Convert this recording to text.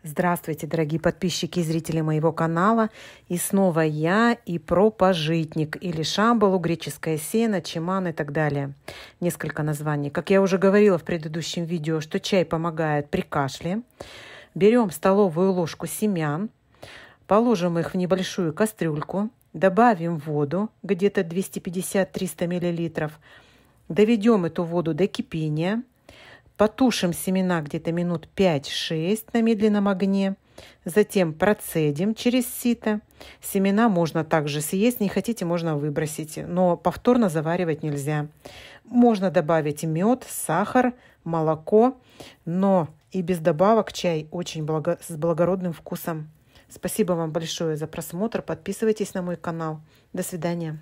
Здравствуйте, дорогие подписчики и зрители моего канала. И снова я и про пажитник или шамбалу, греческое сено, чиман и так далее. Несколько названий. Как я уже говорила в предыдущем видео, что чай помогает при кашле. Берем столовую ложку семян, положим их в небольшую кастрюльку, добавим воду, где-то 250-300 мл, доведем эту воду до кипения. Потушим семена где-то минут 5-6 на медленном огне. Затем процедим через сито. Семена можно также съесть, не хотите, можно выбросить, но повторно заваривать нельзя. Можно добавить мед, сахар, молоко, но и без добавок чай очень с благородным вкусом. Спасибо вам большое за просмотр. Подписывайтесь на мой канал. До свидания.